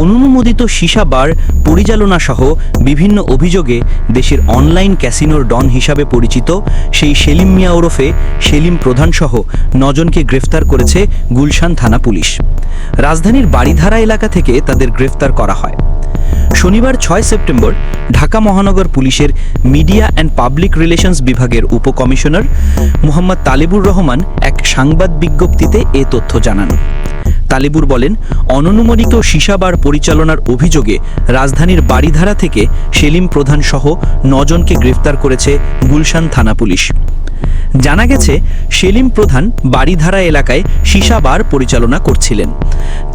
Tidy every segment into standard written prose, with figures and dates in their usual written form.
অনুমোদিত সীসা বার পরিচালনা সহ বিভিন্ন অভিযোগে দেশের অনলাইন ক্যাসিনোর ডন হিসাবে পরিচিত সেই সেলিম মিয়া ওরফে সেলিম প্রধান সহ 9 জনকে গ্রেফতার করেছে গুলশান থানা পুলিশ। রাজধানীর বাড়িধারা এলাকা থেকে তাদের গ্রেফতার করা হয়। শনিবার 6 সেপ্টেম্বর ঢাকা মহানগর পুলিশের মিডিয়া অ্যান্ড পাবলিক রিলেশনস বিভাগের উপকমিশনার মোহাম্মদ তালেবুর রহমান এক সংবাদ বিজ্ঞপ্তিতে এ তথ্য জানান। তালেবুর বলেন, অননুমোদিত সীসা বার পরিচালনার অভিযোগে রাজধানীর বাড়িধারা থেকে সেলিম প্রধান সহ 9 জনকে গ্রেফতার করেছে গুলশান থানা পুলিশ। জানা গেছে, সেলিম প্রধান বাড়িধারা এলাকায় সীসা বার পরিচালনা করছিলেন।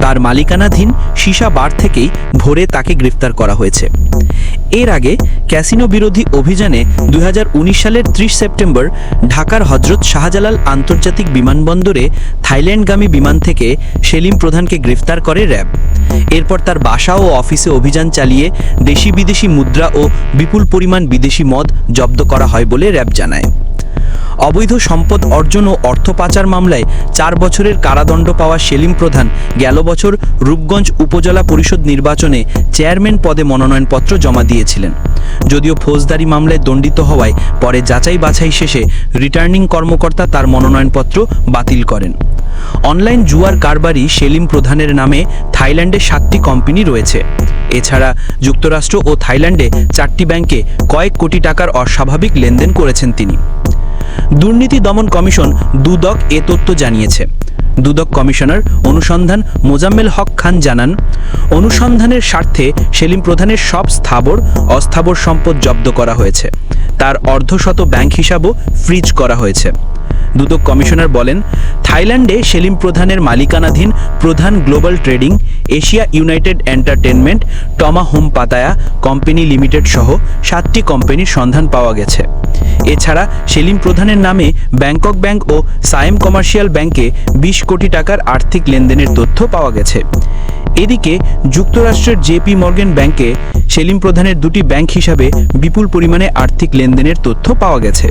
তার মালিকানাধীন সীসা বার থেকেই ভোরে তাকে গ্রেফতার করা হয়েছে। এর আগে ক্যাসিনো বিরোধী অভিযানে 2019 সালের 30 সেপ্টেম্বর ঢাকার হযরত শাহজালাল আন্তর্জাতিক বিমানবন্দরে থাইল্যান্ডগামী বিমান থেকে সেলিম প্রধানকে গ্রেফতার করে র্যাব। এরপর তার বাসা ও অফিসে অভিযান চালিয়ে দেশি বিদেশি মুদ্রা ও বিপুল পরিমাণ বিদেশি মদ জব্দ করা হয় বলে র্যাব জানায়। অবৈধ সম্পদ অর্জন ও অর্থ পাচার মামলায় 4 বছরের কারাদণ্ড পাওয়া সেলিম প্রধান গেল বছর রূপগঞ্জ উপজেলা পরিষদ নির্বাচনে চেয়ারম্যান পদে মনোনয়নপত্র জমা দিয়েছিলেন। যদিও ফৌজদারি মামলায় দণ্ডিত হওয়ায় পরে যাচাই বাছাই শেষে রিটার্নিং কর্মকর্তা তার মনোনয়নপত্র বাতিল করেন। অনলাইন জুয়ার কারবারি সেলিম প্রধানের নামে থাইল্যান্ডে 7টি কোম্পানি রয়েছে। এছাড়া যুক্তরাষ্ট্র ও থাইল্যান্ডে 4টি ব্যাংকে কয়েক কোটি টাকার অস্বাভাবিক লেনদেন করেছেন তিনি। দুর্নীতি দমন কমিশন দুদক এ তথ্য জানিয়েছে। দুদক কমিশনার অনুসন্ধান মোজাম্মেল হক খান জানান, অনুসন্ধানের স্বার্থে সেলিম প্রধানের সব স্থাবর অস্থাবর সম্পদ জব্দ করা হয়েছে। তার অর্ধশত ব্যাংক হিসাবও ফ্রিজ করা হয়েছে। দুদক কমিশনার বলেন, থাইল্যান্ডে সেলিম প্রধানের মালিকানাধীন Pradhan global trading, Asia united entertainment, Toma home Pattaya company limited সহ 7টি কোম্পানির সন্ধান পাওয়া গেছে। এছাড়া সেলিম প্রধানের নামে ব্যাংকক ব্যাংক ও সায়েম কমার্শিয়াল ব্যাংকে 20 কোটি টাকার আর্থিক লেনদেনের তথ্য পাওয়া গেছে। এদিকে যুক্তরাষ্ট্রের জেপি মর্গান ব্যাংকে সেলিম প্রধানের 2টি ব্যাংক হিসাবে বিপুল পরিমাণে আর্থিক লেনদেনের তথ্য পাওয়া গেছে।